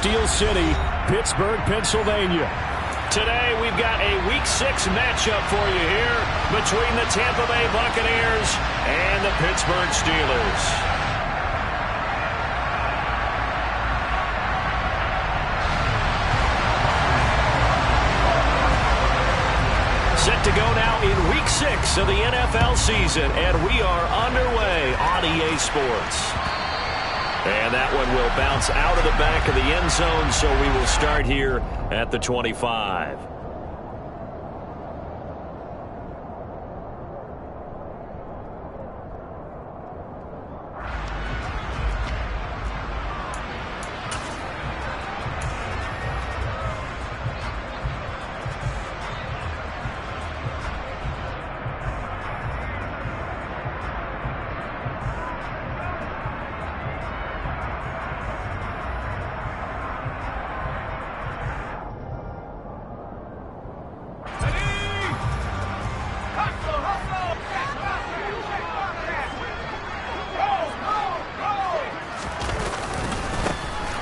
Steel City, Pittsburgh, Pennsylvania. Today we've got a Week 6 matchup for you here between the Tampa Bay Buccaneers and the Pittsburgh Steelers. Set to go now in Week 6 of the NFL season, and we are underway on EA Sports. And that one will bounce out of the back of the end zone, so we will start here at the 25.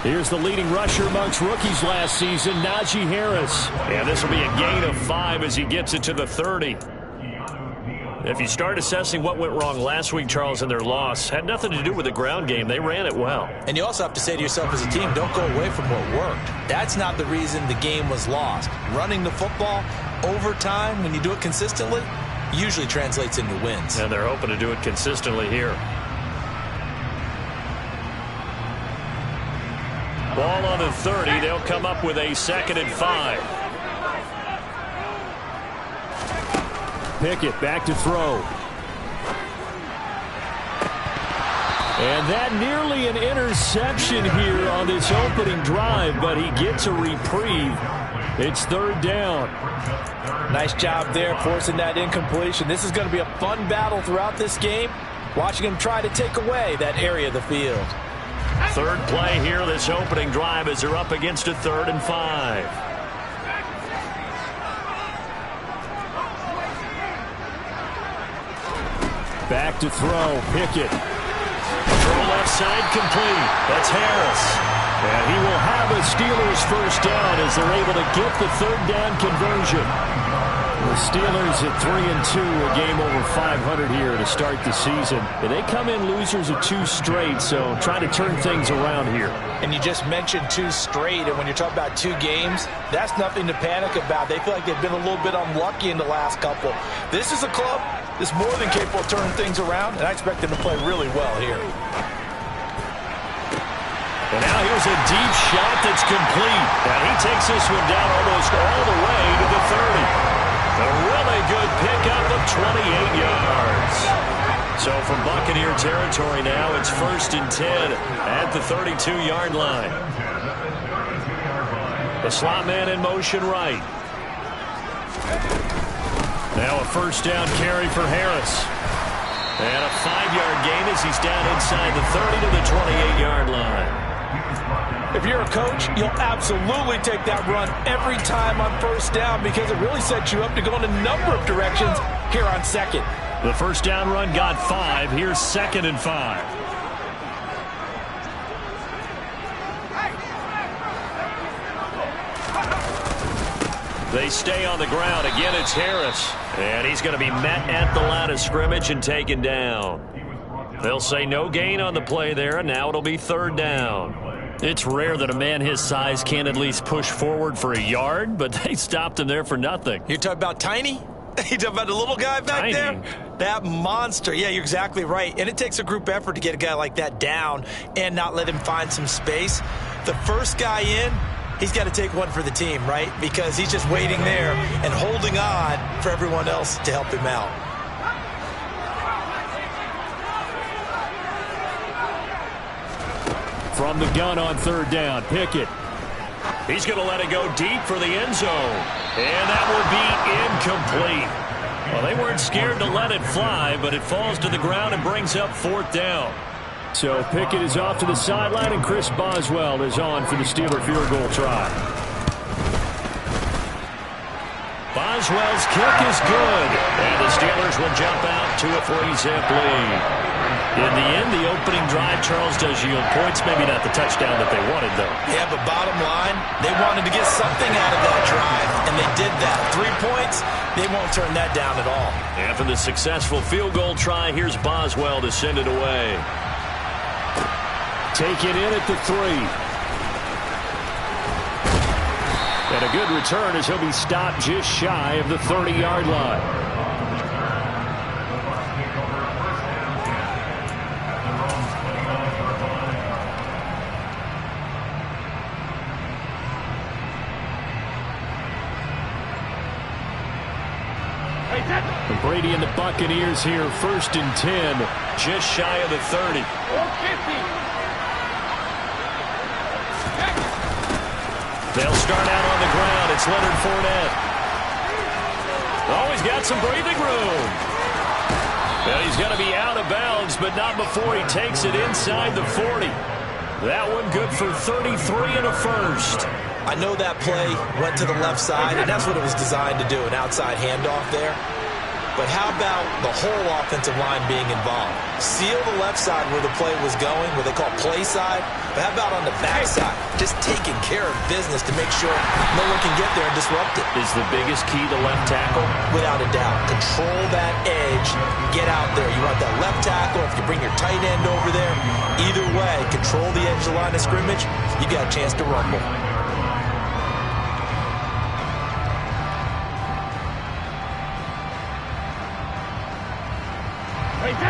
Here's the leading rusher amongst rookies last season, Najee Harris. And this will be a gain of 5 as he gets it to the 30. If you start assessing what went wrong last week, Charles, in their loss, had nothing to do with the ground game. They ran it well. And you also have to say to yourself as a team, don't go away from what worked. That's not the reason the game was lost. Running the football over time, when you do it consistently, usually translates into wins. And they're hoping to do it consistently here. Ball on the 30. They'll come up with a 2nd and 5. Pickett back to throw. And that nearly an interception here on this opening drive, but he gets a reprieve. It's 3rd down. Nice job there forcing that incompletion. This is going to be a fun battle throughout this game, watching him try to take away that area of the field. 3rd play here this opening drive as they're up against a 3rd and 5. Back to throw. Pickett. Throw left side complete. That's Harris. And he will have a Steelers first down as they're able to get the 3rd down conversion. The Steelers at 3-2, a game over 500 here to start the season. And they come in losers of 2 straight, so trying to turn things around here. And you just mentioned 2 straight, and when you're talking about 2 games, that's nothing to panic about. They feel like they've been a little bit unlucky in the last couple. This is a club that's more than capable of turning things around, and I expect them to play really well here. And now here's a deep shot that's complete. And he takes this one down almost all the way to the 30. A really good pickup of 28 yards. So from Buccaneer territory now, it's 1st and 10 at the 32-yard line. The slot man in motion right. Now a 1st down carry for Harris. And a 5-yard gain as he's down inside the 30 to the 28-yard line. If you're a coach, you'll absolutely take that run every time on 1st down because it really sets you up to go in a number of directions here on 2nd. The 1st down run got 5. Here's 2nd and 5. They stay on the ground. Again, it's Harris. And he's going to be met at the line of scrimmage and taken down. They'll say no gain on the play there, and now it'll be 3rd down. It's rare that a man his size can't at least push forward for a yard, but they stopped him there for nothing. You're talking about Tiny? You talking about the little guy back there? That monster. Yeah, you're exactly right. And it takes a group effort to get a guy like that down and not let him find some space. The first guy in, he's got to take one for the team, right? Because he's just waiting there and holding on for everyone else to help him out. From the gun on 3rd down, Pickett. He's going to let it go deep for the end zone. And that will be incomplete. Well, they weren't scared to let it fly, but it falls to the ground and brings up 4th down. So Pickett is off to the sideline, and Chris Boswell is on for the Steeler field goal try. Boswell's kick is good. And the Steelers will jump out to a 3-zip lead. In the end, the opening drive, Charles, does yield points. Maybe not the touchdown that they wanted, though. Yeah, but bottom line, they wanted to get something out of that drive, and they did that. 3 points, they won't turn that down at all. After the successful field goal try, here's Boswell to send it away. Take it in at the 3. And a good return as he'll be stopped just shy of the 30-yard line. Brady and the Buccaneers here, 1st and 10, just shy of the 30. They'll start out on the ground. It's Leonard Fournette. Oh, he's got some breathing room. Well, he's going to be out of bounds, but not before he takes it inside the 40. That one good for 33 and a first. I know that play went to the left side, and that's what it was designed to do, an outside handoff there. But how about the whole offensive line being involved? Seal the left side where the play was going, what they call play side. But how about on the back side? Just taking care of business to make sure no one can get there and disrupt it. Is the biggest key the left tackle? Without a doubt. Control that edge. Get out there. You want that left tackle. If you bring your tight end over there, either way, control the edge of the line of scrimmage, you got a chance to rumble.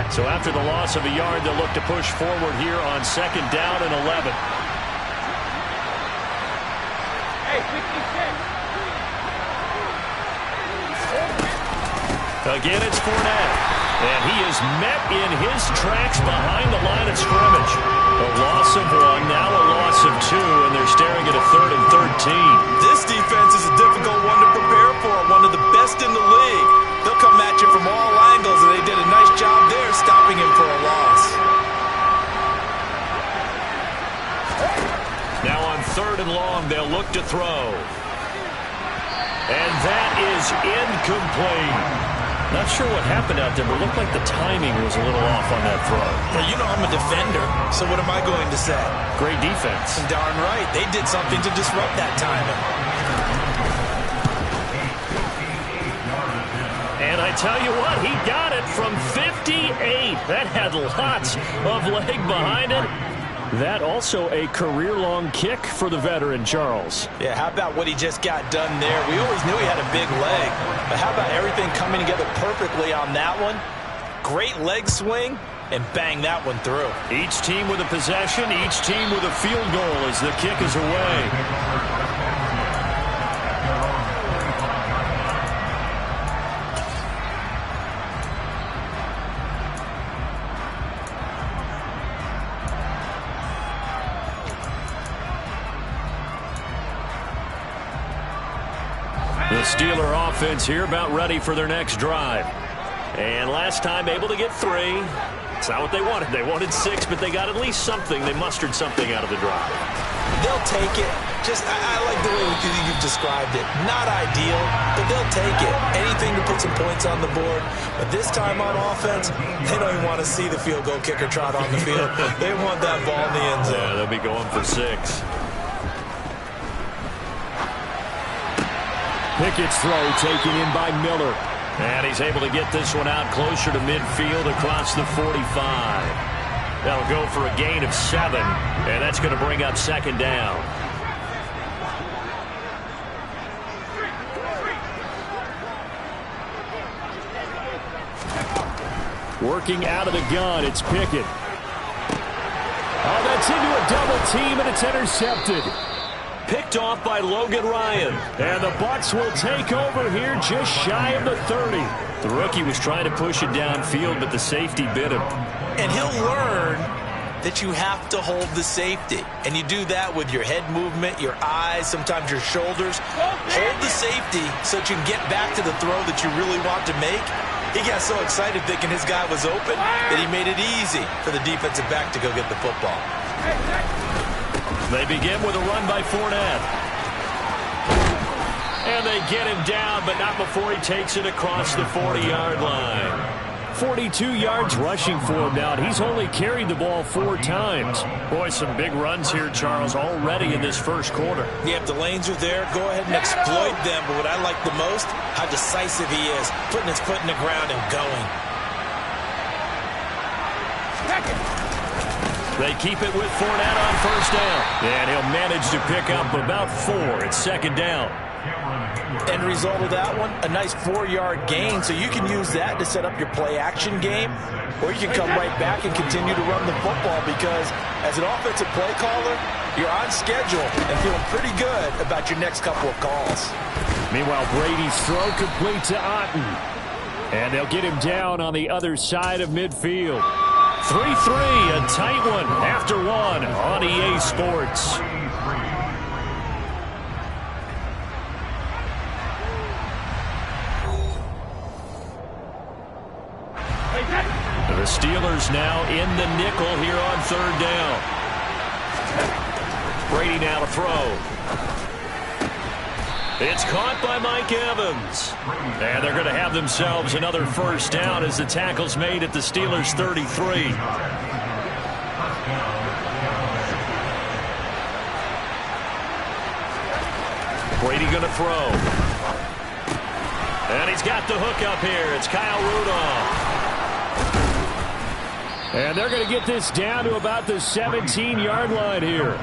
So after the loss of a yard, they'll look to push forward here on 2nd down and 11. Again, it's Fournette. And he is met in his tracks behind the line of scrimmage. A loss of 1, now a loss of 2, and they're staring at a 3rd and 13. This defense is a difficult one to prepare for, one of the best in the league. They'll come at you from all angles, and they did a nice job there stopping him for a loss. Now on 3rd and long, they'll look to throw. And that is incomplete. Not sure what happened out there, but it looked like the timing was a little off on that throw. Well, you know I'm a defender, so what am I going to say? Great defense. Darn right. They did something to disrupt that timing. And I tell you what, he got it from 58. That had lots of leg behind it. That also a career-long kick for the veteran, Charles. Yeah, how about what he just got done there? We always knew he had a big leg, but how about everything coming together perfectly on that one? Great leg swing, and bang that one through. Each team with a possession, each team with a field goal as the kick is away. The Steeler offense here about ready for their next drive. And last time able to get 3. It's not what they wanted. They wanted 6, but they got at least something. They mustered something out of the drive. They'll take it. I like the way you've described it. Not ideal, but they'll take it. Anything to put some points on the board. But this time on offense, they don't even want to see the field goal kicker trot on the field. They want that ball in the end zone. Yeah, they'll be going for 6. Pickett's throw taken in by Miller. And he's able to get this one out closer to midfield across the 45. That'll go for a gain of 7, and that's going to bring up 2nd down. Working out of the gun, it's Pickett. Oh, that's into a double team, and it's intercepted. Picked off by Logan Ryan. And the Bucs will take over here just shy of the 30. The rookie was trying to push it downfield, but the safety bit him. And he'll learn that you have to hold the safety. And you do that with your head movement, your eyes, sometimes your shoulders. Hold the safety so that you can get back to the throw that you really want to make. He got so excited thinking his guy was open that he made it easy for the defensive back to go get the football. They begin with a run by Fournette. And they get him down, but not before he takes it across the 40-yard line. 42 yards rushing for him now, and he's only carried the ball 4 times. Boy, some big runs here, Charles, already in this first quarter. Yeah, if the lanes are there, go ahead and exploit them. But what I like the most, how decisive he is, putting his foot in the ground and going. They keep it with Fournette on first down. And he'll manage to pick up about 4. It's second down. End result of that one, a nice 4-yard gain. So you can use that to set up your play-action game, or you can come right back and continue to run the football because as an offensive play caller, you're on schedule and feeling pretty good about your next couple of calls. Meanwhile, Brady's throw complete to Otten. And they'll get him down on the other side of midfield. 3-3, a tight one after 1 on EA Sports. The Steelers now in the nickel here on third down. Brady now to throw. It's caught by Mike Evans. And they're going to have themselves another first down as the tackle's made at the Steelers' 33. Brady going to throw. And he's got the hook up here. It's Kyle Rudolph. And they're going to get this down to about the 17-yard line here.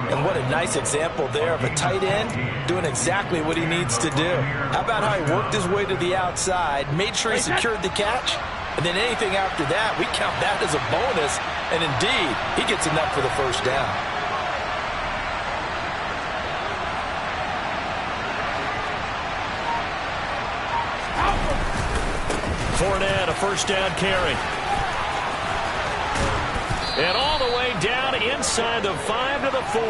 And what a nice example there of a tight end doing exactly what he needs to do. How about how he worked his way to the outside, made sure he secured the catch, and then anything after that, we count that as a bonus. And indeed, he gets enough for the first down. Fournette, a first down carry. And all the way down inside the 5 to the 4.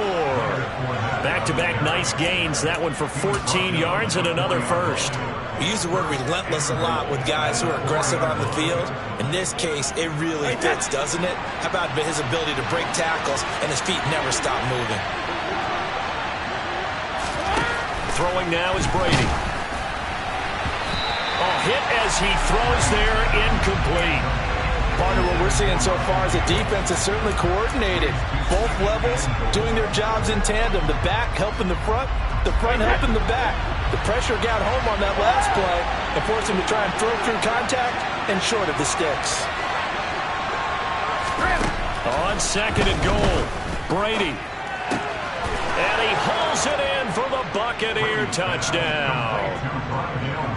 Back-to-back nice gains. That one for 14 yards and another first. We use the word relentless a lot with guys who are aggressive on the field. In this case, it really fits, doesn't it? How about his ability to break tackles and his feet never stop moving? Throwing now is Brady. Oh, hit as he throws there, incomplete. Part of what we're seeing so far is the defense is certainly coordinated. Both levels doing their jobs in tandem. The back helping the front helping the back. The pressure got home on that last play and forced him to try and throw through contact and short of the sticks. On second and goal, Brady. And he hauls it in for the Buccaneer touchdown.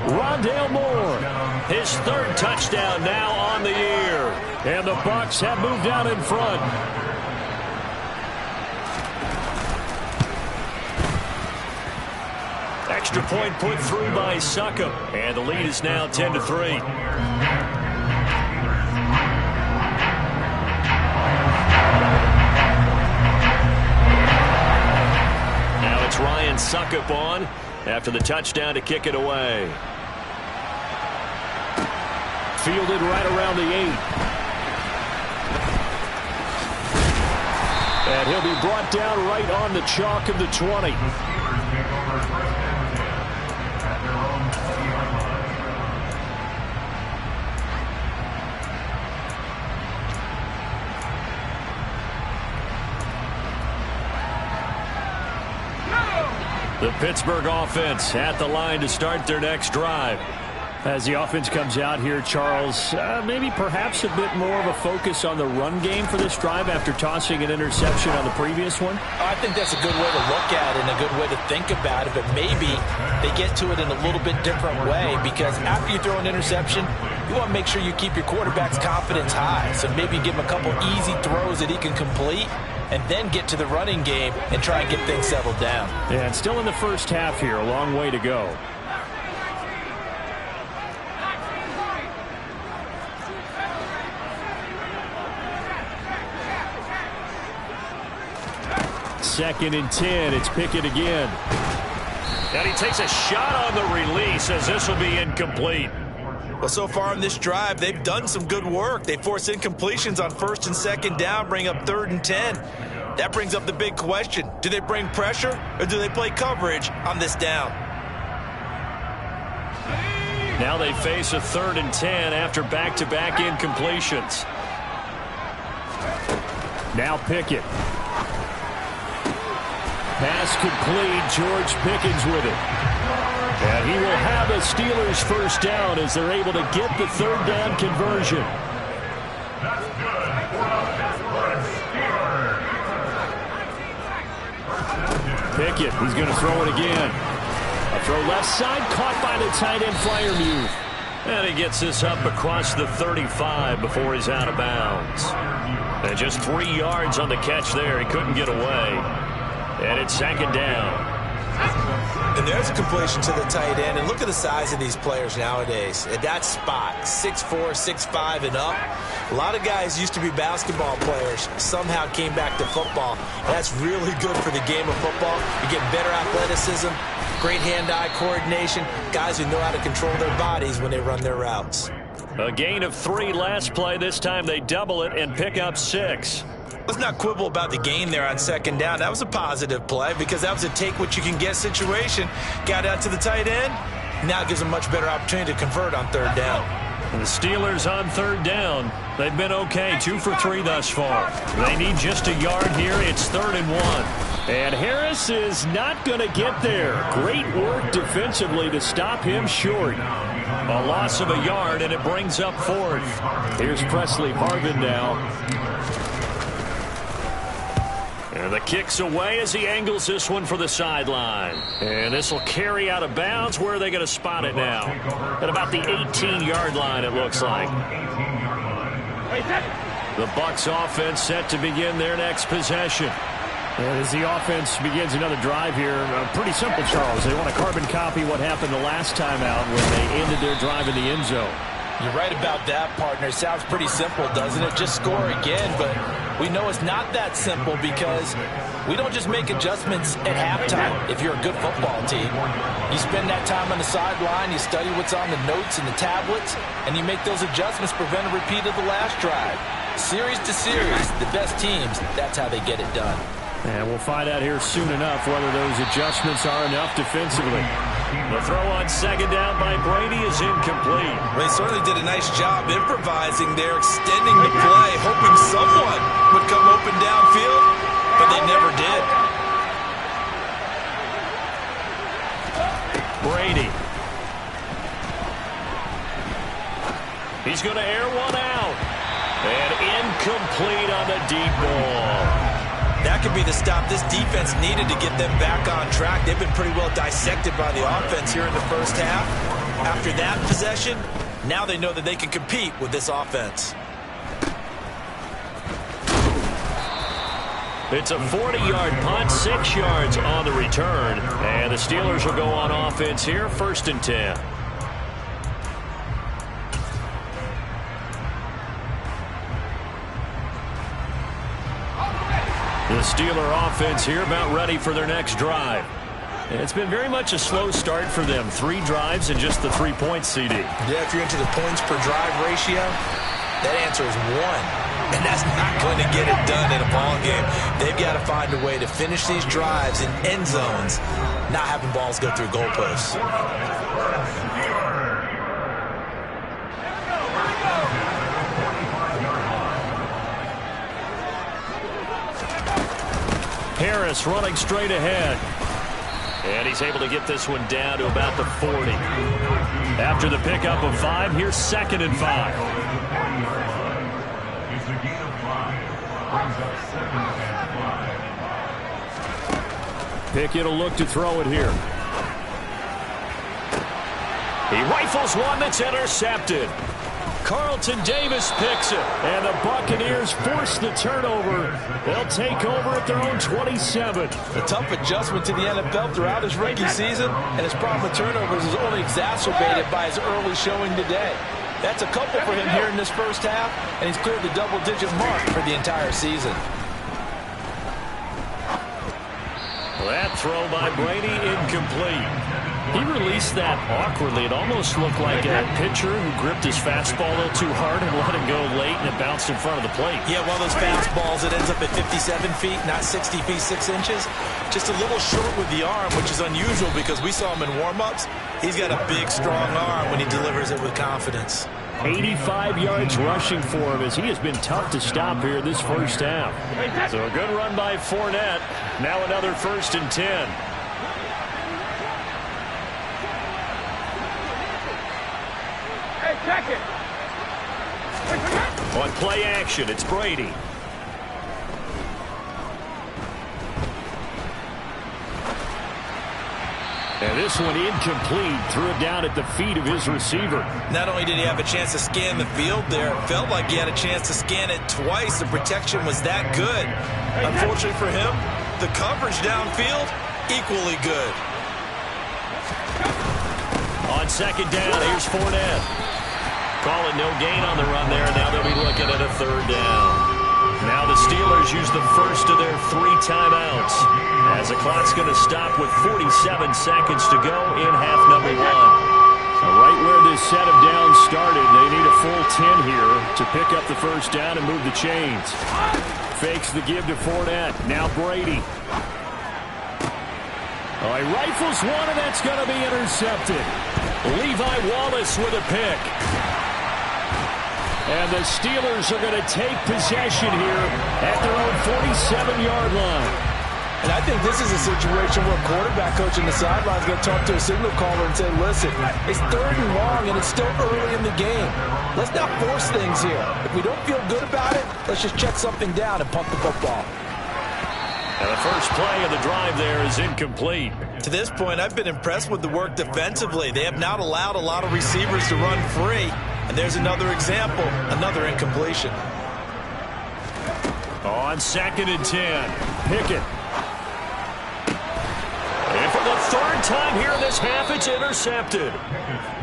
Rondale Moore, his 3rd touchdown now on the year. And the Bucs have moved out in front. Extra point put through by Succop. And the lead is now 10-3. Now it's Ryan Succop on after the touchdown to kick it away. Fielded right around the 8. And he'll be brought down right on the chalk of the 20. The Pittsburgh offense at the line to start their next drive. As the offense comes out here, Charles, maybe perhaps a bit more of a focus on the run game for this drive after tossing an interception on the previous one? I think that's a good way to look at it and a good way to think about it, but maybe they get to it in a little bit different way because after you throw an interception, you want to make sure you keep your quarterback's confidence high. So maybe give him a couple easy throws that he can complete and then get to the running game and try and get things settled down. Yeah, and still in the first half here, a long way to go. Second and 10. It's Pickett again. And he takes a shot on the release as this will be incomplete. Well, so far in this drive, they've done some good work. They force incompletions on 1st and 2nd down, bring up 3rd and 10. That brings up the big question. Do they bring pressure or do they play coverage on this down? Now they face a 3rd and 10 after back-to-back incompletions. Now Pickett. Pass complete. George Pickens with it. And he will have a Steelers first down as they're able to get the 3rd down conversion. Pickett, he's going to throw it again. A throw left side, caught by the tight end Freiermuth. And he gets this up across the 35 before he's out of bounds. And just 3 yards on the catch there. He couldn't get away. And it's 2nd down. And there's a completion to the tight end. And look at the size of these players nowadays. At that spot, 6'4", 6'5", and up. A lot of guys used to be basketball players, somehow came back to football. That's really good for the game of football. You get better athleticism, great hand-eye coordination, guys who know how to control their bodies when they run their routes. A gain of 3 last play. This time they double it and pick up 6. Let's not quibble about the gain there on 2nd down. That was a positive play because that was a take-what-you-can-get situation. Got out to the tight end. Now it gives them much better opportunity to convert on 3rd down. The Steelers on 3rd down. They've been okay, 2 for 3 thus far. They need just a yard here. It's 3rd and 1. And Harris is not going to get there. Great work defensively to stop him short. A loss of a yard, and it brings up 4th. Here's Presley Harvin now. And the kick's away as he angles this one for the sideline. And this will carry out of bounds. Where are they going to spot it now? At about the 18-yard line, it looks like. The Bucs offense set to begin their next possession. And as the offense begins another drive here, pretty simple, Charles. They want to carbon copy what happened the last time out when they ended their drive in the end zone. You're right about that, partner. Sounds pretty simple, doesn't it? Just score again, but we know it's not that simple because we don't just make adjustments at halftime if you're a good football team. You spend that time on the sideline, you study what's on the notes and the tablets, and you make those adjustments to prevent a repeat of the last drive. Series to series, the best teams, that's how they get it done. And we'll find out here soon enough whether those adjustments are enough defensively. The throw on 2nd down by Brady is incomplete. They certainly did a nice job improvising there, extending the play, hoping someone would come open downfield, but they never did. Brady. He's going to air one out. And incomplete on the deep ball. That could be the stop this defense needed to get them back on track. They've been pretty well dissected by the offense here in the first half. After that possession, now they know that they can compete with this offense. It's a 40-yard punt, 6 yards on the return. And the Steelers will go on offense here, 1st and 10. The Steeler offense here about ready for their next drive. It's been very much a slow start for them. 3 drives and just the 3 points, CD. Yeah, if you're into the points per drive ratio, that answer is 1. And that's not going to get it done in a ball game. They've got to find a way to finish these drives in end zones, not having balls go through goalposts. Harris running straight ahead. And he's able to get this one down to about the 40. After the pickup of 5, here's 2nd and 5. Pickett will look to throw it here. He rifles one that's intercepted. Carlton Davis picks it. And the Buccaneers force the turnover. They'll take over at their own 27. A tough adjustment to the NFL throughout his rookie season, and his problem with turnovers is only exacerbated by his early showing today. That's a couple for him here in this first half, and he's cleared the double-digit mark for the entire season. That throw by Brady incomplete. He released that awkwardly. It almost looked like a pitcher who gripped his fastball a little too hard and let it go late, and it bounced in front of the plate. Yeah, one of those fastballs that ends up at 57 feet, not 60 feet, 6 inches. Just a little short with the arm, which is unusual because we saw him in warm-ups. He's got a big, strong arm when he delivers it with confidence. 85 yards rushing for him as he has been tough to stop here this first half. So a good run by Fournette. Now another 1st and 10. Check it. On play action, it's Brady. And this one incomplete. Threw it down at the feet of his receiver. Not only did he have a chance to scan the field there, it felt like he had a chance to scan it twice. The protection was that good. Unfortunately for him, the coverage downfield, equally good. On 2nd down, here's Fournette. Call it no gain on the run there. Now they'll be looking at a 3rd down. Now the Steelers use the first of their 3 timeouts as the clock's going to stop with 47 seconds to go in half number 1. So right where this set of downs started, they need a full 10 here to pick up the 1st down and move the chains. Fakes the give to Fournette. Now Brady. Oh, he rifles one, and that's going to be intercepted. Levi Wallace with a pick. And the Steelers are going to take possession here at their own 47-yard line. And I think this is a situation where a quarterback coach in the sideline is going to talk to a signal caller and say, listen, it's 3rd and long, and it's still early in the game. Let's not force things here. If we don't feel good about it, let's just check something down and pump the football. And the first play of the drive there is incomplete. To this point, I've been impressed with the work defensively. They have not allowed a lot of receivers to run free. And there's another example, another incompletion. On 2nd and 10, Pickett. And for the 3rd time here in this half, it's intercepted.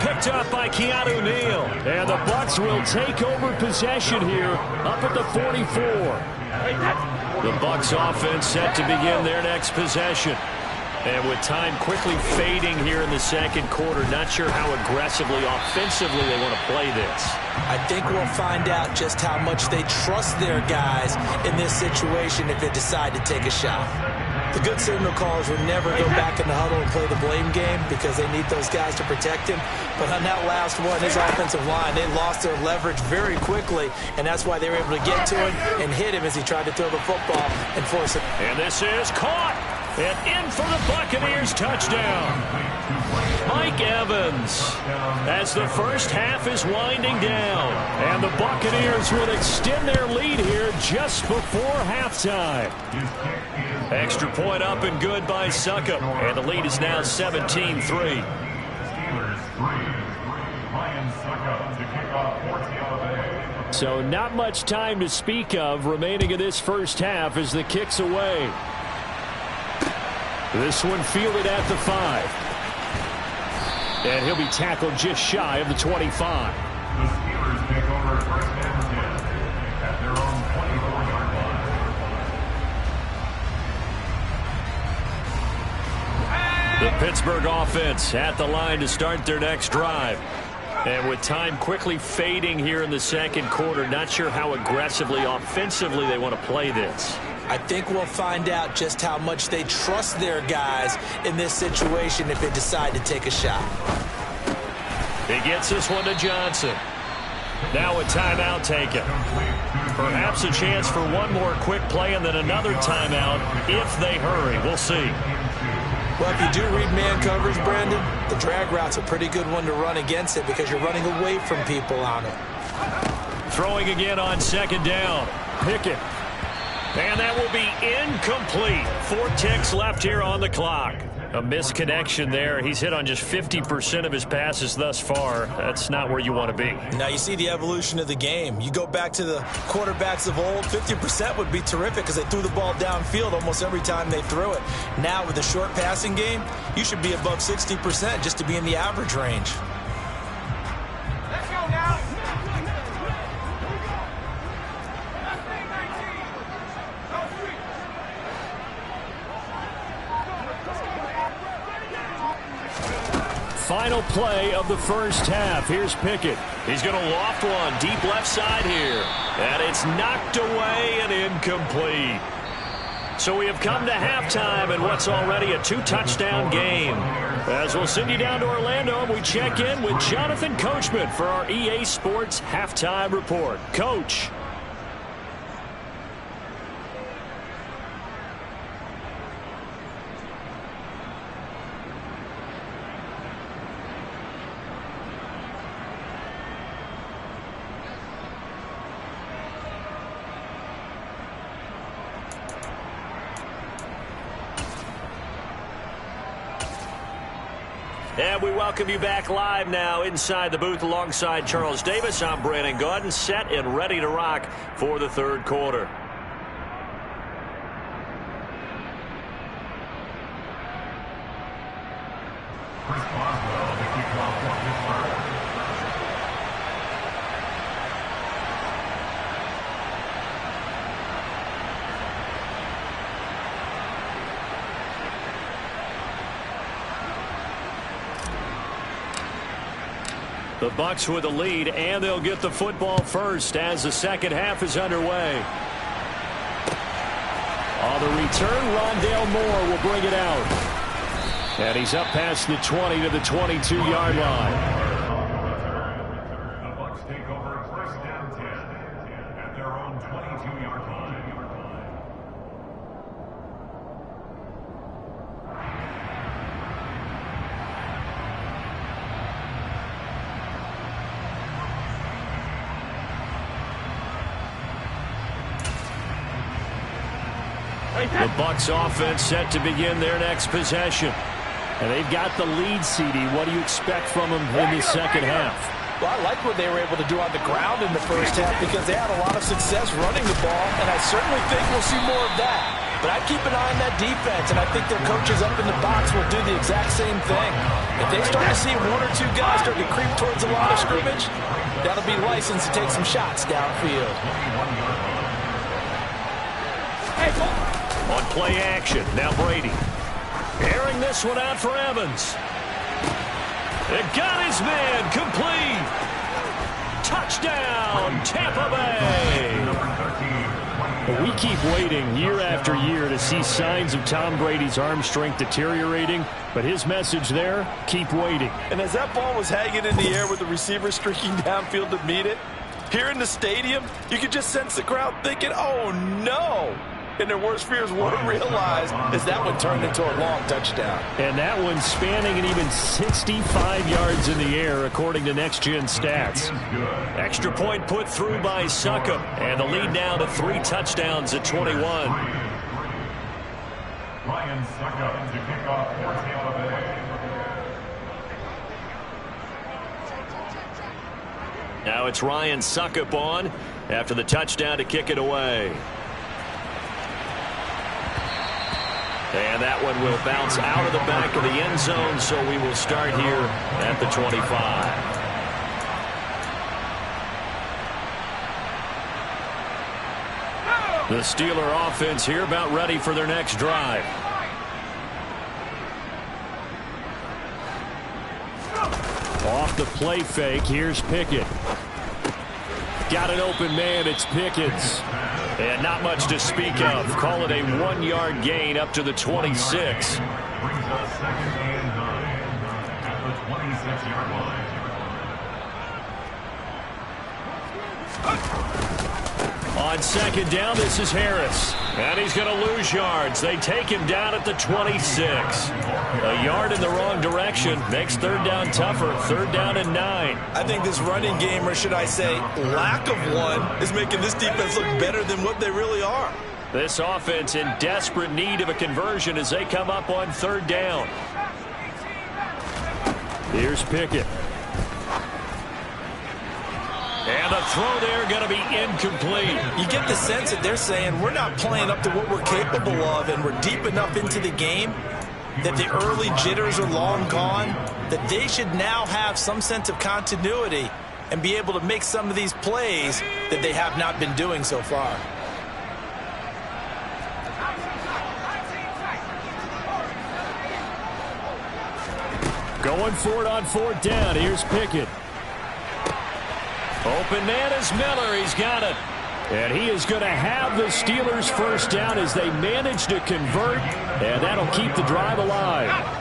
Picked up by Keanu Neal. And the Bucs will take over possession here up at the 44. The Bucs offense set to begin their next possession. And with time quickly fading here in the 2nd quarter, not sure how aggressively, offensively they want to play this. I think we'll find out just how much they trust their guys in this situation if they decide to take a shot. The good signal callers will never go back in the huddle and play the blame game because they need those guys to protect him. But on that last one, his offensive line, they lost their leverage very quickly, and that's why they were able to get to him and hit him as he tried to throw the football and force it. And this is caught. And in for the Buccaneers touchdown. Mike Evans as the first half is winding down. And the Buccaneers will extend their lead here just before halftime. Extra point up and good by Succop. And the lead is now 17-3. So not much time to speak of remaining in this first half as the kick's away. This one fielded at the 5. And he'll be tackled just shy of the 25. The Steelers take over 1st and 10 at their own 24-yard line. The Pittsburgh offense at the line to start their next drive. And with time quickly fading here in the 2nd quarter, not sure how aggressively, offensively they want to play this. I think we'll find out just how much they trust their guys in this situation if they decide to take a shot. He gets this one to Johnson. Now a timeout taken. Perhaps a chance for one more quick play and then another timeout if they hurry. We'll see. Well, if you do read man coverage, Brandon, the drag route's a pretty good one to run against it because you're running away from people on it. Throwing again on 2nd down. Pickett. And that will be incomplete. 4 ticks left here on the clock. A misconnection there. He's hit on just 50% of his passes thus far. That's not where you want to be. Now you see the evolution of the game. You go back to the quarterbacks of old, 50% would be terrific because they threw the ball downfield almost every time they threw it. Now with the short passing game, you should be above 60% just to be in the average range. Let's go now. final play of the first half. Here's Pickett. He's going to loft one deep left side here. And it's knocked away and incomplete. So we have come to halftime in what's already a 2-touchdown game. As we'll send you down to Orlando, and we check in with Jonathan Coachman for our EA Sports Halftime Report. Coach. And we welcome you back live now inside the booth alongside Charles Davis. I'm Brandon Gaudin, set and ready to rock for the third quarter. The Bucs with a lead, and they'll get the football first as the second half is underway. On the return, Rondale Moore will bring it out. And he's up past the 20 to the 22-yard line. The Bucs take over first down 10 at their own 22-yard line. The Bucs offense set to begin their next possession. And they've got the lead, CD. What do you expect from them in the second half? Well, I like what they were able to do on the ground in the first half because they had a lot of success running the ball, and I certainly think we'll see more of that. But I'd keep an eye on that defense, and I think their coaches up in the box will do the exact same thing. If they start to see one or two guys start to creep towards the line of scrimmage, that'll be licensed to take some shots downfield. On play action, now Brady. Airing this one out for Evans. It got his man complete. Touchdown, Tampa Bay. We keep waiting year after year to see signs of Tom Brady's arm strength deteriorating, but his message there, keep waiting. And as that ball was hanging in the air with the receiver streaking downfield to meet it, here in the stadium, you could just sense the crowd thinking, oh no. And their worst fears weren't realized as that one turned into a long touchdown. And that one spanning and even 65 yards in the air, according to Next Gen Stats. Extra point put through by Succop, and the lead now to 3 touchdowns at 21. Ryan Succop to kick off for Tampa Bay. Now it's Ryan Succop on after the touchdown to kick it away. And that one will bounce out of the back of the end zone, so we will start here at the 25. The Steeler offense here about ready for their next drive. Off the play fake, here's Pickett. Got an open man, it's Pickens. And not much to speak of. Call it a 1-yard gain up to the 26. Brings us second and 9 at the 26-yard line. On second down, this is Harris. And he's going to lose yards. They take him down at the 26. A yard in the wrong direction makes third down tougher. Third down and 9. I think this running game, or should I say lack of one, is making this defense look better than what they really are. This offense in desperate need of a conversion as they come up on third down. Here's Pickett. And the throw there going to be incomplete. You get the sense that they're saying we're not playing up to what we're capable of, and we're deep enough into the game that the early jitters are long gone, that they should now have some sense of continuity and be able to make some of these plays that they have not been doing so far. Going for it on 4th down. Here's Pickett. Open man is Miller. He's got it. And he is going to have the Steelers' first down as they manage to convert, and that'll keep the drive alive.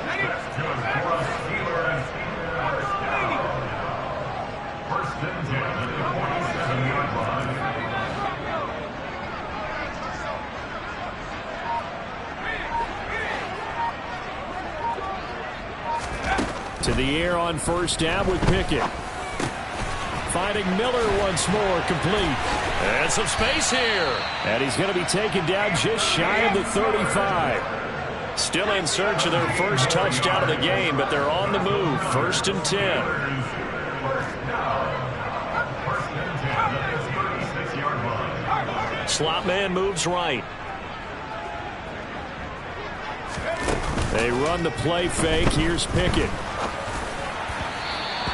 To the air on 1st down with Pickett. Finding Miller once more, complete. And some space here. And he's going to be taken down just shy of the 35. Still in search of their first touchdown of the game, but they're on the move. 1st and 10. Slot man moves right. They run the play fake. Here's Pickett.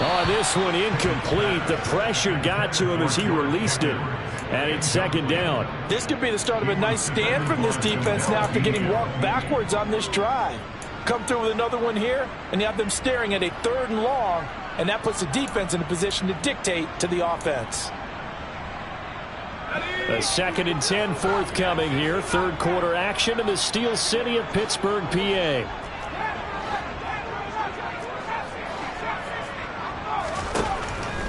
Oh, this one incomplete. The pressure got to him as he released it. And it's 2nd down. This could be the start of a nice stand from this defense now after getting walked backwards on this drive. Come through with another one here, and you have them staring at a 3rd and long, and that puts the defense in a position to dictate to the offense. A 2nd and 10 forthcoming here. 3rd quarter action in the Steel City of Pittsburgh, PA.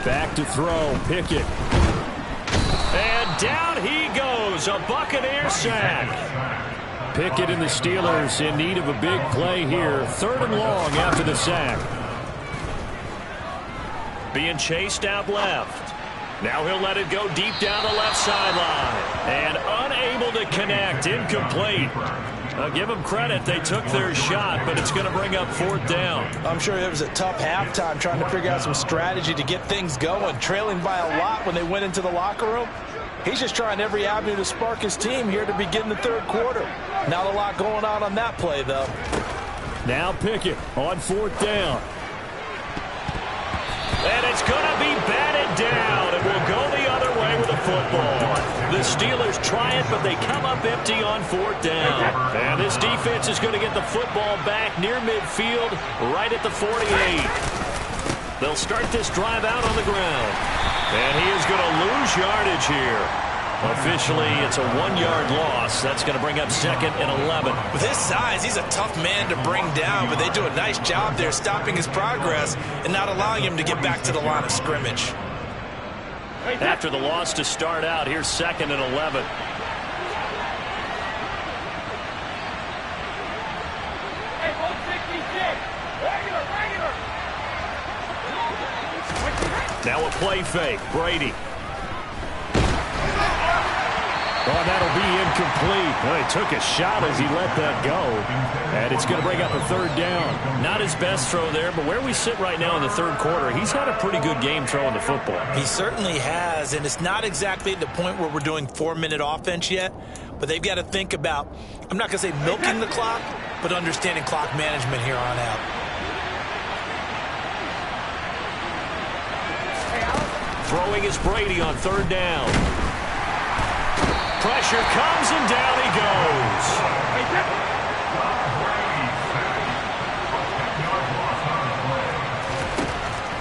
Back to throw. Pickett. And down he goes. A Buccaneer sack. Pickett and the Steelers in need of a big play here. 3rd and long after the sack. Being chased out left. Now he'll let it go deep down the left sideline. And unable to connect. Incomplete. I'll give them credit. They took their shot, but it's going to bring up 4th down. I'm sure it was a tough halftime trying to figure out some strategy to get things going. Trailing by a lot when they went into the locker room. He's just trying every avenue to spark his team here to begin the 3rd quarter. Not a lot going on that play, though. Now Pickett on 4th down. And it's going to be batted down. It will go the other way with the football. The Steelers try it, but they come up empty on 4th down. And this defense is going to get the football back near midfield, right at the 48. They'll start this drive out on the ground. And he is going to lose yardage here. Officially, it's a 1-yard loss. That's going to bring up 2nd and 11. With his size, he's a tough man to bring down, but they do a nice job there stopping his progress and not allowing him to get back to the line of scrimmage. After the loss to start out, here's 2nd and 11. Now a play fake. Brady. Oh, that'll be incomplete. Well, he took a shot as he let that go. And it's going to bring up a 3rd down. Not his best throw there, but where we sit right now in the 3rd quarter, he's had a pretty good game throwing the football. He certainly has, and it's not exactly at the point where we're doing 4-minute offense yet, but they've got to think about, I'm not going to say milking the clock, but understanding clock management here on out. Throwing is Brady on 3rd down. Pressure comes and down he goes.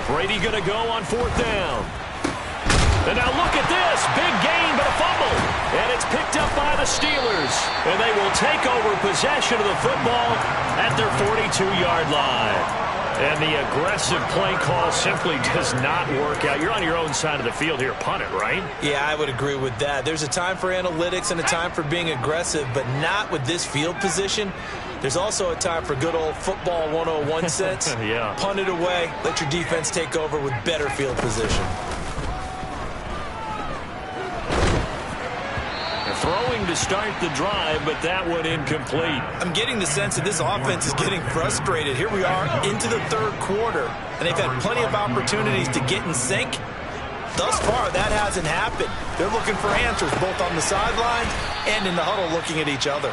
Brady going to go on 4th down. And now look at this. Big gain, but a fumble. And it's picked up by the Steelers. And they will take over possession of the football at their 42-yard line. And the aggressive play call simply does not work out. You're on your own side of the field here. Punt it, right? Yeah, I would agree with that. There's a time for analytics and a time for being aggressive, but not with this field position. There's also a time for good old football 101 sense. Yeah. Punt it away. Let your defense take over with better field position. Throwing to start the drive, but that one incomplete. I'm getting the sense that this offense is getting frustrated. Here we are into the 3rd quarter, and they've had plenty of opportunities to get in sync. Thus far, that hasn't happened. They're looking for answers both on the sideline and in the huddle looking at each other.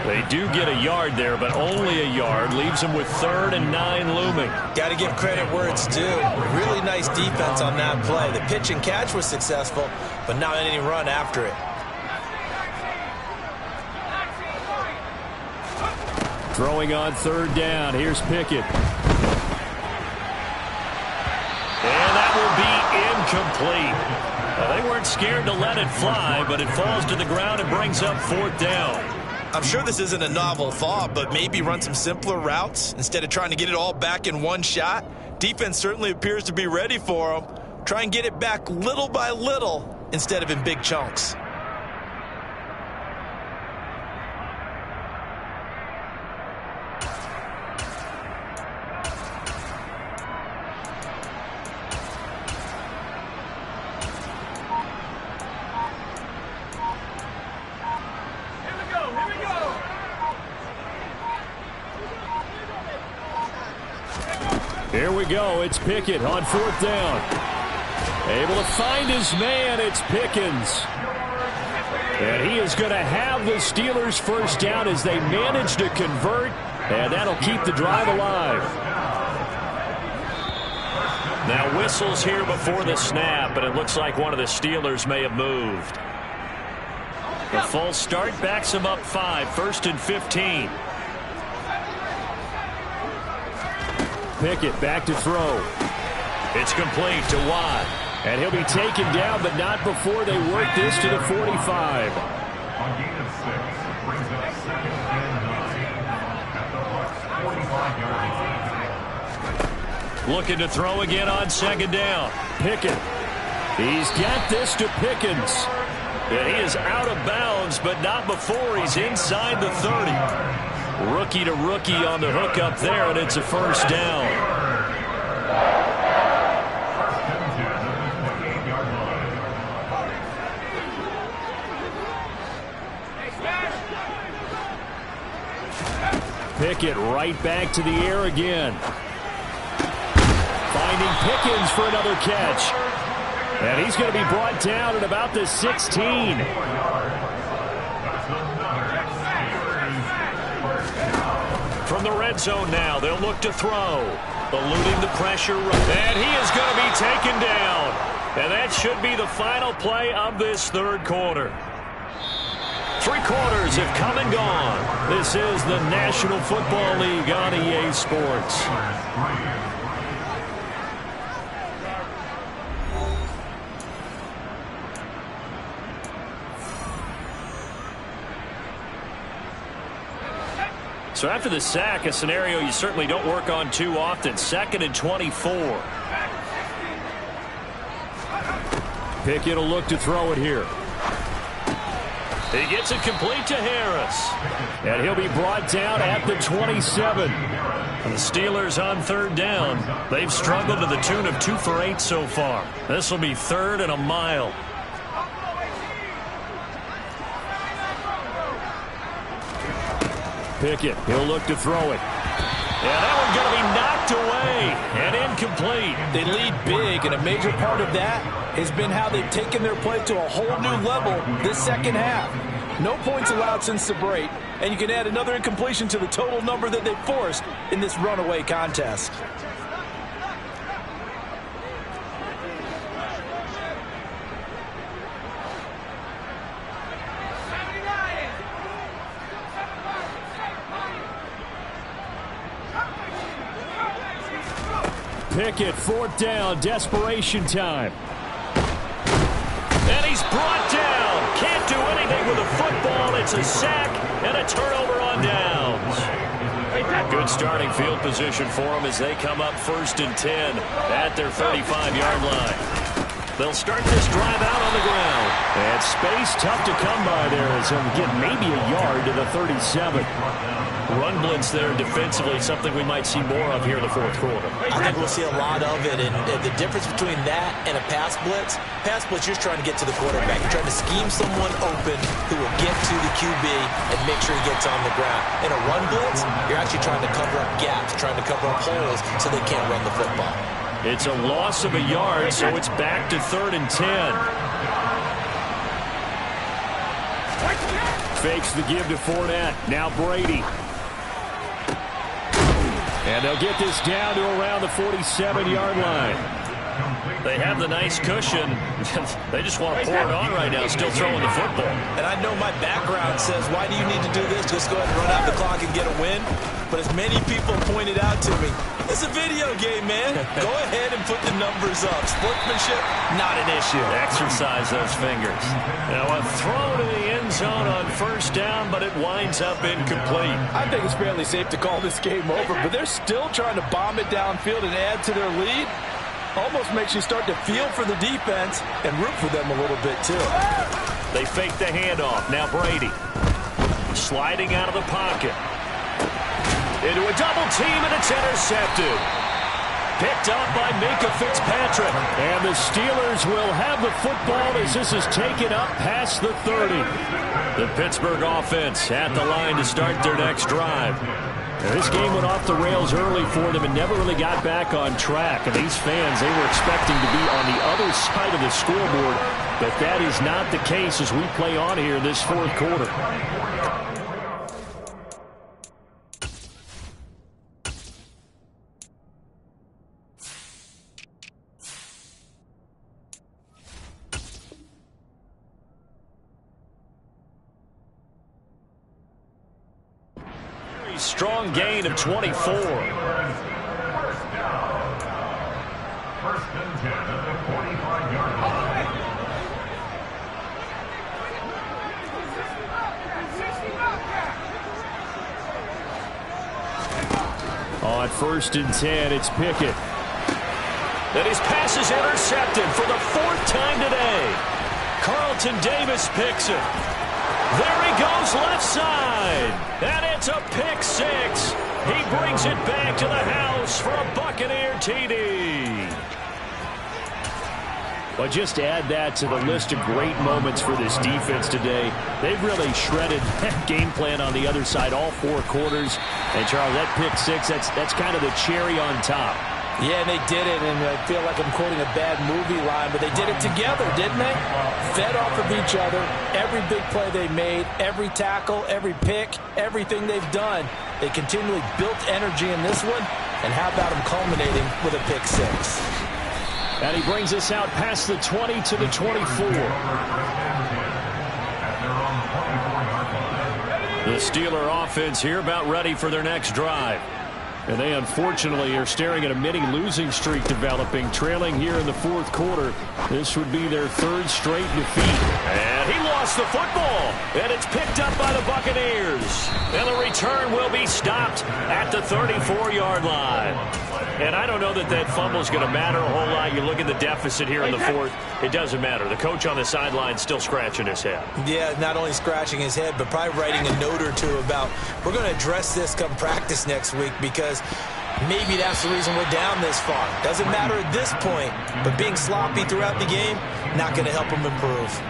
They do get a yard there, but only a yard. Leaves them with 3rd and 9 looming. Got to give credit where it's due. Really nice defense on that play. The pitch and catch was successful, but not any run after it. Throwing on 3rd down. Here's Pickett. incomplete. They weren't scared to let it fly, but it falls to the ground and brings up 4th down. I'm sure this isn't a novel thought, but maybe run some simpler routes instead of trying to get it all back in one shot. Defense certainly appears to be ready for them. Try and get it back little by little instead of in big chunks. Here we go. It's Pickett on 4th down. Able to find his man. It's Pickens. And he is going to have the Steelers' 1st down as they manage to convert. And that'll keep the drive alive. Now whistles here before the snap, and it looks like one of the Steelers may have moved. The false start backs him up 5, 1st and 15. Pickett back to throw. It's complete to Watt. And he'll be taken down, but not before they work this to the 45. On gain of 6, brings up 2nd and 9 at the Bucs' 45-yard line. Looking to throw again on 2nd down. Pickett. He's got this to Pickens. And he is out of bounds, but not before he's inside the 30. Rookie to rookie on the hook up there, and it's a 1st down. Pickett right back to the air again. Finding Pickens for another catch. And he's going to be brought down at about the 16. From the red zone now, they'll look to throw. Eluding the pressure. And he is going to be taken down. And that should be the final play of this 3rd quarter. 3 quarters have come and gone. This is the National Football League on EA Sports. So after the sack, a scenario you certainly don't work on too often. 2nd and 24. Pickett will look to throw it here. He gets it complete to Harris. And he'll be brought down at the 27. And the Steelers on 3rd down. They've struggled to the tune of 2 for 8 so far. This will be 3rd and a mile. Pickett, he'll look to throw it. Yeah, that one's going to be knocked away and incomplete. They lead big, and a major part of that has been how they've taken their play to a whole new level this 2nd half. No points allowed since the break, and you can add another incompletion to the total number that they've forced in this runaway contest. Pickett, 4th down, desperation time. And he's brought down. Can't do anything with a football. It's a sack and a turnover on downs. Good starting field position for them as they come up 1st and 10 at their 35-yard line. They'll start this drive out on the ground. And space tough to come by there as he'll get maybe a yard to the 37. Run blitz there defensively, something we might see more of here in the 4th quarter. I think we'll see a lot of it, and the difference between that and a pass blitz, you're just trying to get to the quarterback. You're trying to scheme someone open who will get to the QB and make sure he gets on the ground. In a run blitz, you're actually trying to cover up gaps, trying to cover up holes so they can't run the football. It's a loss of a yard, so it's back to 3rd and 10. Fakes the give to Fournette. Now Brady. And they'll get this down to around the 47-yard line. They have the nice cushion. They just want to pour it on right now, still throwing the football. And I know my background says, why do you need to do this? Just go ahead and run out the clock and get a win. But as many people pointed out to me, it's a video game, man. Go ahead and put the numbers up. Sportsmanship, not an issue. Exercise those fingers. Now a throw to the end zone on first down, but it winds up incomplete. I think it's fairly safe to call this game over, but they're still trying to bomb it downfield and add to their lead. Almost makes you start to feel for the defense and root for them a little bit, too. They fake the handoff. Now Brady sliding out of the pocket. Into a double team, and it's intercepted. Picked up by Minka Fitzpatrick. And the Steelers will have the football as this is taken up past the 30. The Pittsburgh offense at the line to start their next drive. Now, this game went off the rails early for them and never really got back on track. And these fans, they were expecting to be on the other side of the scoreboard, but that is not the case as we play on here in this fourth quarter. Strong gain of 24. First down. First and 10 at the 45-yard line. On first and 10, it's Pickett. And his pass is intercepted for the fourth time today. Carlton Davis picks it. There he goes left side. And it's a pick six. He brings it back to the house for a Buccaneer TD. Well, just to add that to the list of great moments for this defense today. They've really shredded that game plan on the other side all four quarters. And, Charles, that pick six, that's kind of the cherry on top. Yeah, and they did it, and I feel like I'm quoting a bad movie line, but they did it together, didn't they? Fed off of each other, every big play they made, every tackle, every pick, everything they've done. They continually built energy in this one, and how about them culminating with a pick six? And he brings us out past the 20 to the 24. The Steeler offense here about ready for their next drive. And they unfortunately are staring at a mini losing streak developing, trailing here in the fourth quarter. This would be their third straight defeat. And he lost the football. And it's picked up by the Buccaneers. And the return will be stopped at the 34-yard line. And I don't know that that fumble is going to matter a whole lot. You look at the deficit here in the fourth. It doesn't matter. The coach on the sideline still scratching his head. Yeah, not only scratching his head, but probably writing a note or two about we're going to address this come practice next week because maybe that's the reason we're down this far. Doesn't matter at this point, but being sloppy throughout the game, not going to help them improve.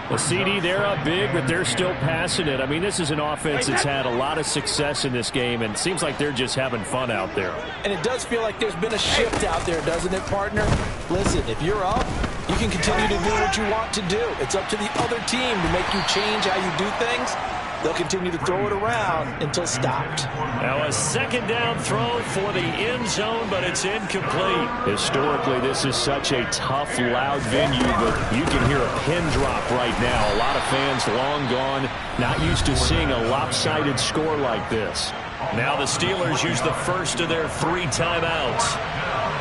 Well, CD, they're up big, but they're still passing it. I mean, this is an offense that's had a lot of success in this game, and it seems like they're just having fun out there. And it does feel like there's been a shift out there, doesn't it, partner? Listen, if you're up, you can continue to do what you want to do. It's up to the other team to make you change how you do things. They'll continue to throw it around until stopped. Now a second down throw for the end zone, but it's incomplete. Historically, this is such a tough, loud venue, but you can hear a pin drop right now. A lot of fans long gone, not used to seeing a lopsided score like this. Now the Steelers use the first of their 3 timeouts.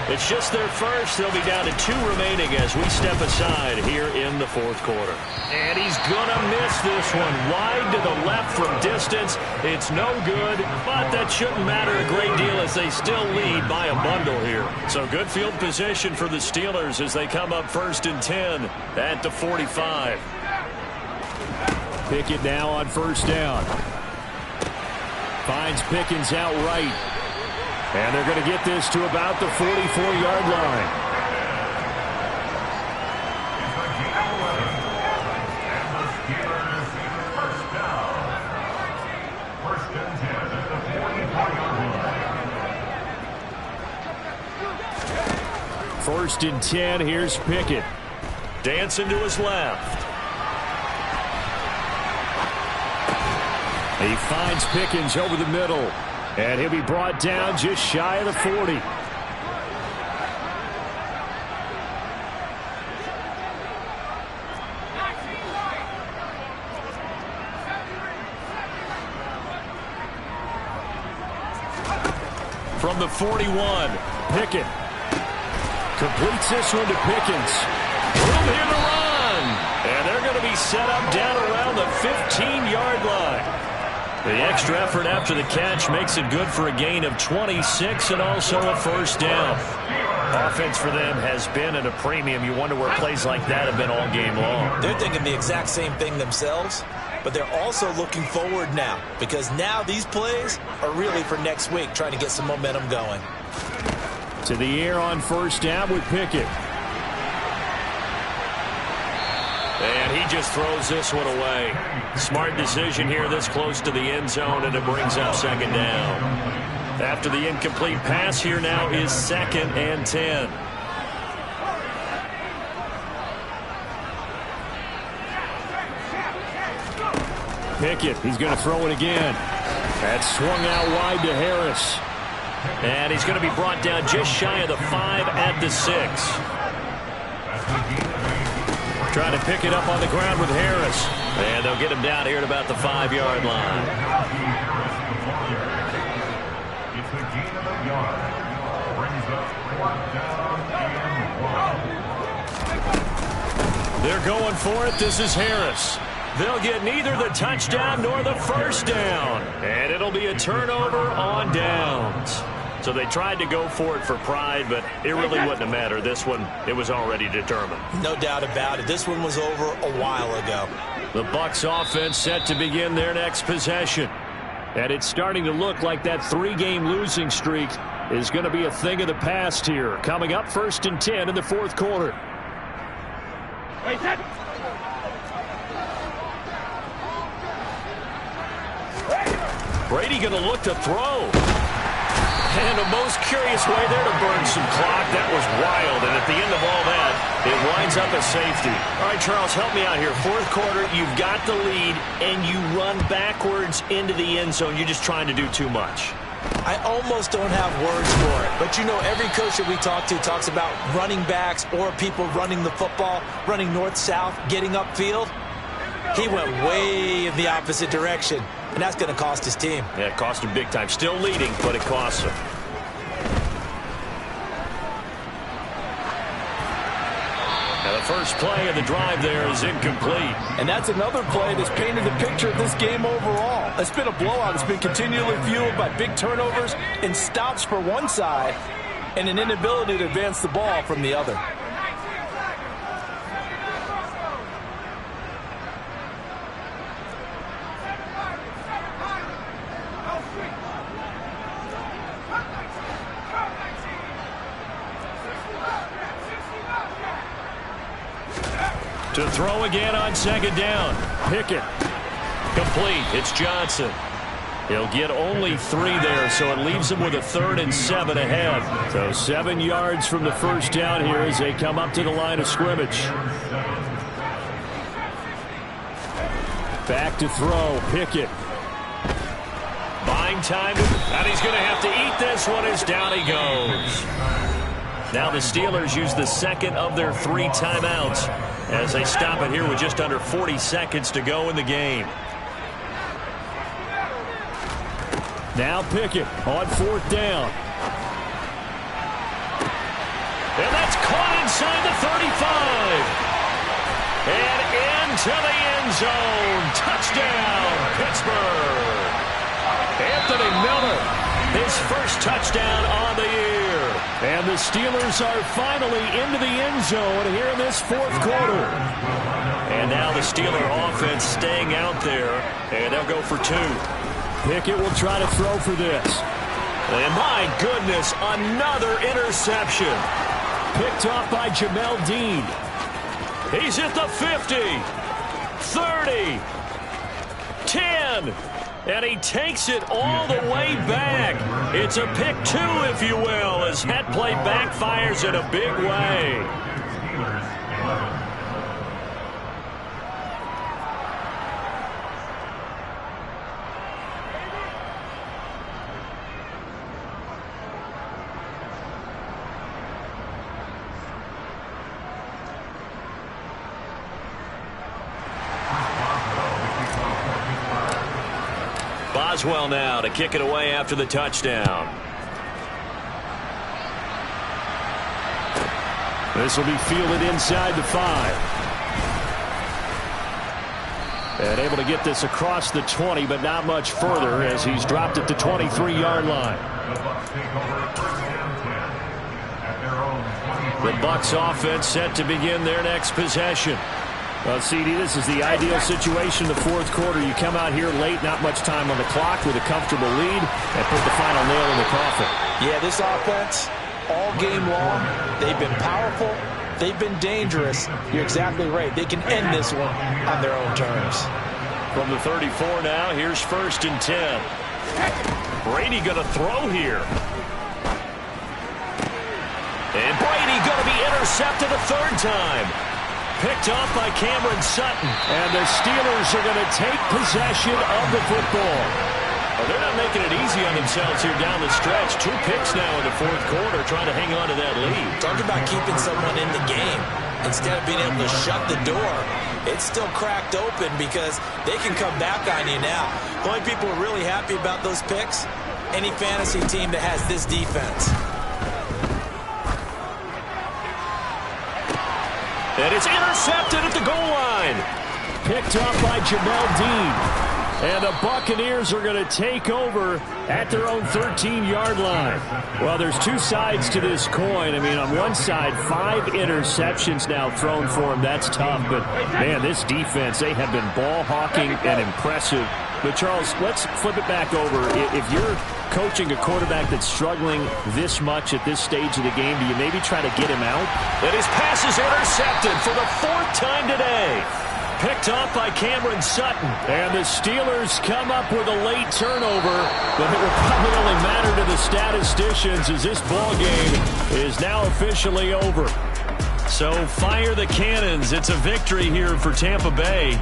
It's just their first. They'll be down to 2 remaining as we step aside here in the fourth quarter. And he's going to miss this one. Wide to the left from distance. It's no good, but that shouldn't matter a great deal as they still lead by a bundle here. So good field position for the Steelers as they come up first and 10 at the 45. Pickett now on first down. Finds Pickens out right. And they're going to get this to about the 44-yard line. First and 10, here's Pickett. Dancing to his left. He finds Pickens over the middle. And he'll be brought down just shy of the 40. From the 41, Pickett completes this one to Pickens. Room here to run. And they're going to be set up down around the 15-yard line. The extra effort after the catch makes it good for a gain of 26 and also a first down. Offense for them has been at a premium. You wonder where plays like that have been all game long. They're thinking the exact same thing themselves, but they're also looking forward now because now these plays are really for next week, trying to get some momentum going. To the air on first down with Pickett. And he just throws this one away. Smart decision here this close to the end zone, and it brings up second down. After the incomplete pass, here now is 2nd and 10. Pickett, he's going to throw it again. That's swung out wide to Harris. And he's going to be brought down just shy of the 5 at the 6. Trying to pick it up on the ground with Harris. And they'll get him down here at about the 5-yard line. It's a gain of a yard. Brings up 4th down and 1. They're going for it. This is Harris. They'll get neither the touchdown nor the first down. And it'll be a turnover on downs. So they tried to go for it for pride, but it really wouldn't have mattered. This one, it was already determined. No doubt about it. This one was over a while ago. The Bucs offense set to begin their next possession. And it's starting to look like that 3-game losing streak is going to be a thing of the past here. Coming up 1st and 10 in the 4th quarter. Brady going to look to throw. And the most curious way there to burn some clock. That was wild. And at the end of all that, it winds up a safety. All right, Charles, help me out here. 4th quarter, you've got the lead, and you run backwards into the end zone. You're just trying to do too much. I almost don't have words for it. But, you know, every coach that we talk to talks about running backs or people running the football, running north-south, getting upfield. He went way in the opposite direction, and that's going to cost his team. Yeah, it cost him big time. Still leading, but it costs him. Now the first play of the drive there is incomplete. And that's another play that's painted the picture of this game overall. It's been a blowout. It's been continually fueled by big turnovers and stops for one side and an inability to advance the ball from the other. To throw again on 2nd down. Pickett. Complete. It's Johnson. He'll get only 3 there, so it leaves him with a 3rd and 7 ahead. So 7 yards from the first down here as they come up to the line of scrimmage. Back to throw. Pickett. Buying time, and he's going to have to eat this one as down he goes. Now the Steelers use the 2nd of their 3 timeouts as they stop it here with just under 40 seconds to go in the game. Now Pickett on 4th down. And that's caught inside the 35. And into the end zone. Touchdown, Pittsburgh. Anthony Miller, his first touchdown on the year. And the Steelers are finally into the end zone here in this 4th quarter. And now the Steeler offense staying out there, and they'll go for 2. Pickett will try to throw for this. And my goodness, another interception. Picked off by Jamel Dean. He's at the 50, 30, 10. And he takes it all the way back. It's a pick 2, if you will, as that play backfires in a big way. Boswell now to kick it away after the touchdown. This will be fielded inside the 5. And able to get this across the 20, but not much further as he's dropped at the 23-yard line. The Bucs offense set to begin their next possession. Well, CD, this is the ideal situation in the fourth quarter. You come out here late, not much time on the clock with a comfortable lead, and put the final nail in the coffin. Yeah, this offense, all game long, they've been powerful. They've been dangerous. You're exactly right. They can end this one on their own terms. From the 34 now, here's 1st and 10. Brady going to throw here. And Brady going to be intercepted a 3rd time. Picked off by Cameron Sutton. And the Steelers are going to take possession of the football. Well, they're not making it easy on themselves here down the stretch. 2 picks now in the 4th quarter trying to hang on to that lead. Talk about keeping someone in the game. Instead of being able to shut the door, it's still cracked open because they can come back on you now. The only people who are really happy about those picks, any fantasy team that has this defense. And it's intercepted at the goal line. Picked off by Jamel Dean. And the Buccaneers are going to take over at their own 13-yard line. Well, there's 2 sides to this coin. I mean, on one side, 5 interceptions now thrown for him. That's tough. But, man, this defense, they have been ball hawking and impressive. But, Charles, let's flip it back over. If you're coaching a quarterback that's struggling this much at this stage of the game, do you maybe try to get him out? And his pass is intercepted for the 4th time today. Picked off by Cameron Sutton. And the Steelers come up with a late turnover, but it will probably only matter to the statisticians as this ball game is now officially over. So fire the cannons. It's a victory here for Tampa Bay.